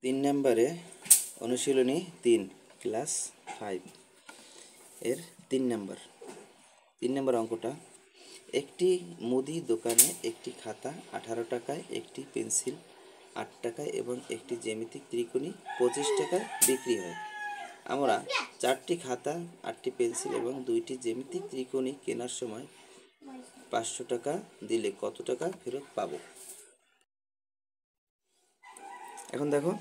3 নম্বরে অনুশীলনী 3 ক্লাস 5 এর 3 নম্বর অঙ্কটা। একটি মুদি দোকানে একটি খাতা 18 টাকায়, একটি পেন্সিল 8 টাকায় এবং একটি জ্যামিতিক ত্রিকোণী 25 টাকায় বিক্রি হয়। আমরা 4টি খাতা, 8টি পেন্সিল এবং 2টি জ্যামিতিক ত্রিকোণী কেনার সময় 500 টাকা দিলে কত টাকা ফেরত পাবো? এখন দেখো,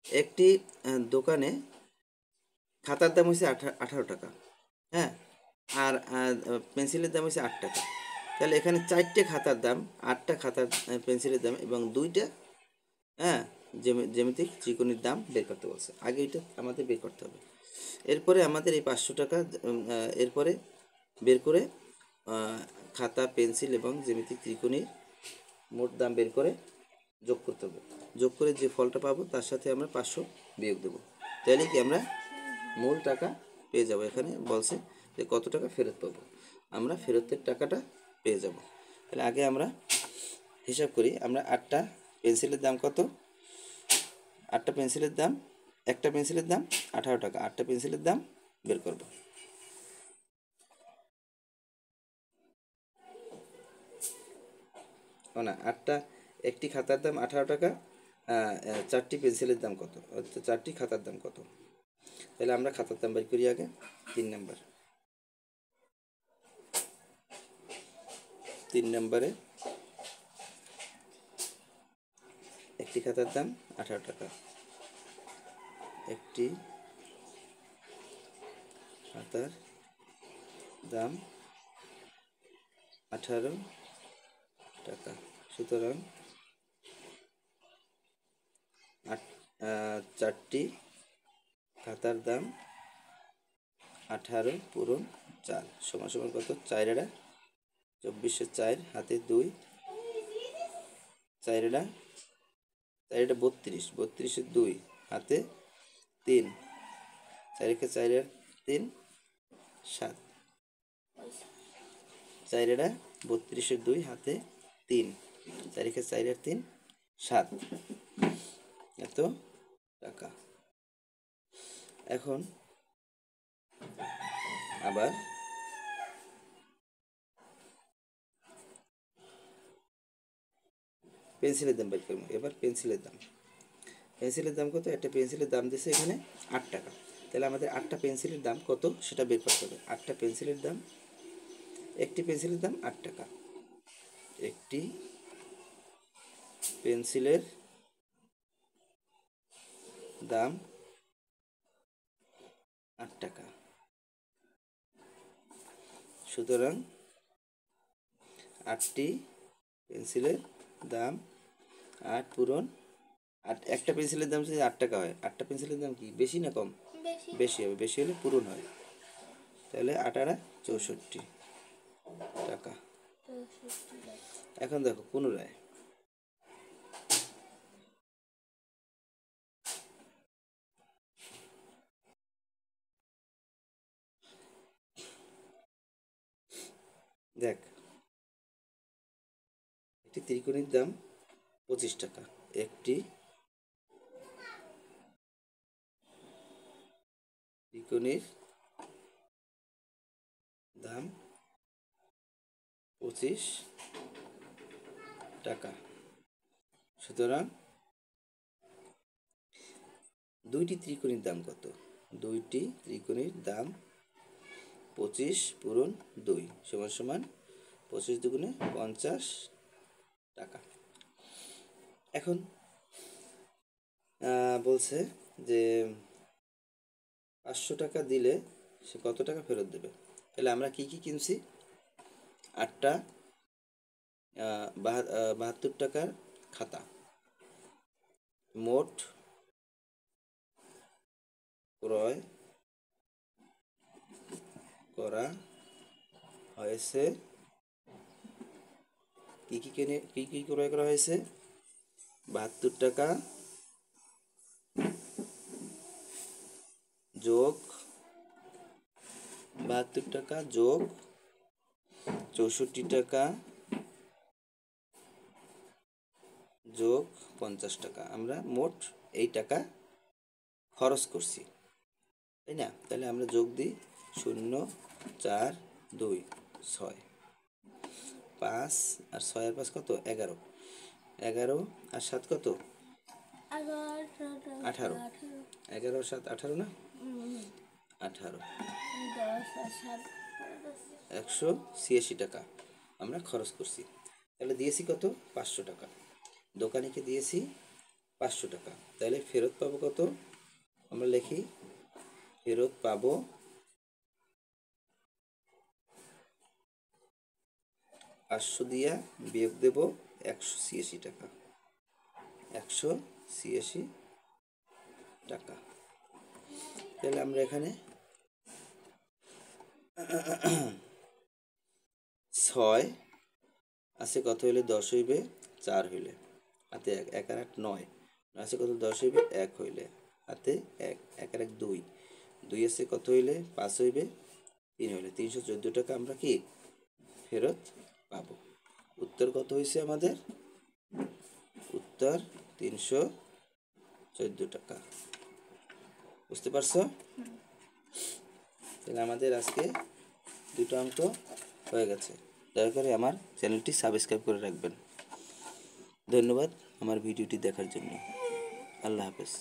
একটি দোকানে খাতার দাম হচ্ছে 18 টাকা, হ্যাঁ, আর পেন্সিলের দাম হচ্ছে 8 টাকা। তাহলে এখানে 4টে খাতার দাম, 8টা খাতার পেন্সিলের দাম এবং 2টা জ্যামিতিক ত্রিকোণীর দাম বের করতে বলছে। আগে এটা আমাদের বের করতে হবে। এরপরে আমাদের এই 500 টাকা এরপরে বের করে খাতা, পেন্সিল এবং জ্যামিতিক ত্রিকোণীর মোট দাম বের করে যোগ করতে হবে। যোগ করে যে ফলটা পাবো তার সাথে আমরা 500 বিয়োগ দেবো। তাহলে কি আমরা মূল টাকা পেয়ে যাব। এখানে বলছে যে কত টাকা ফেরত পাবো, আমরা ফেরতের টাকাটা পেয়ে যাব। তাহলে আগে আমরা হিসাব করি। আমরা 8টা পেন্সিলের দাম কত? 8টা পেন্সিলের দাম, একটা পেন্সিলের দাম 18 টাকা। 8টা পেন্সিলের দাম বের করব। না, 8টা, একটি খাতার দাম 18 টাকা, 4টি পেন্সিলের দাম কত? 4টি খাতার দাম কত? তাহলে আমরা খাতার দাম বের করি আগে। 3 নম্বরে একটি খাতার দাম 18 টাকা, একটি খাতার দাম 18 টাকা। সুতরাং 4টি খাতার দাম 18 পূরণ 4 সমান সমান কত? 4 এরা 24, 4 হাতে 2, 4 এরা 32, 32 2 হাতে 3, 4 একে 4 এর 3 7, 4 এরা 32 2 হাতে 3, 4 একে 4 এর 3 7, এত টাকা। এখন আবার পেন্সিলের দাম বের করবো। এবার পেন্সিলের দাম কত? একটা পেন্সিলের দাম দিচ্ছে এখানে 8 টাকা। তাহলে আমাদের 8টা পেন্সিলের দাম কত সেটা বের করতে হবে। 8টা পেন্সিলের দাম, একটি পেন্সিলের দাম 8 টাকা, একটি পেন্সিলের দাম 8 টাকা। সুতরাং 8টি পেন্সিলের দাম 8 পূরণ 8, একটা পেন্সিলের দাম যদি 8 টাকা হয়, 8টা পেন্সিলের দাম কি বেশি না কম? বেশি হবে। বেশি হলে পূরণ হয়। তাহলে 8 আর 64 টাকা। এখন দেখো পুনরায় দেখ, একটি ত্রিকোণীর দাম 25 টাকা, একটি ত্রিকোণীর দাম 25 টাকা। সুতরাং 2টি ত্রিকোণীর দাম কত? 2টি ত্রিকোণীর দাম 25 পূরণ 2 সমান সমান 25 দুগুণে 50 টাকা। এখন বলছে যে 500 টাকা দিলে সে কত টাকা ফেরত দেবে। তাহলে আমরা কি কি কিনছি? 8টা 72 টাকার খাতা, মোট ক্রয় করা হয়েছে। কি কি ক্রয় করা হয়েছে? 72 টাকা যোগ 72 টাকা যোগ 64 টাকা যোগ 50 টাকা, আমরা মোট এই টাকা খরচ করছি, তাই না? তাহলে আমরা যোগ দিই 0, 4, 2, 6, 5 আর 6 আর 5 কত? 11, 11 আর 7 কত? 18, 11 আর 7 18 না? 18, 186 টাকা আমরা খরচ করছি। তাহলে দিয়েছি কত? 500 টাকা। দোকানিকে দিয়েছি 500 টাকা। তাহলে ফেরত পাবো কত? আমরা লিখি, ফেরত পাবো 500 দিয়া বিয়োগ দেব 186 টাকা, 186 টাকা। তাহলে আমরা এখানে 6 আছে কত হইলে 10 হইবে? 4 হইলে হাতে 1, 1 আর 8 9 আছে কত? 10 হইবে 1 হইলে হাতে 1, 1 আর 1 2, 2 আছে কত হইলে? 5 হইবে 3 হইলে 314 টাকা আমরা কি ফেরত পাবো। উত্তর কত হয়েছে আমাদের? উত্তর 314 টাকা। বুঝতে পারছো? তাহলে আমাদের আজকে দুটো অঙ্ক হয়ে গেছে। দয়া করে আমার চ্যানেলটি সাবস্ক্রাইব করে রাখবেন। ধন্যবাদ আমার ভিডিওটি দেখার জন্য। আল্লাহ হাফেজ।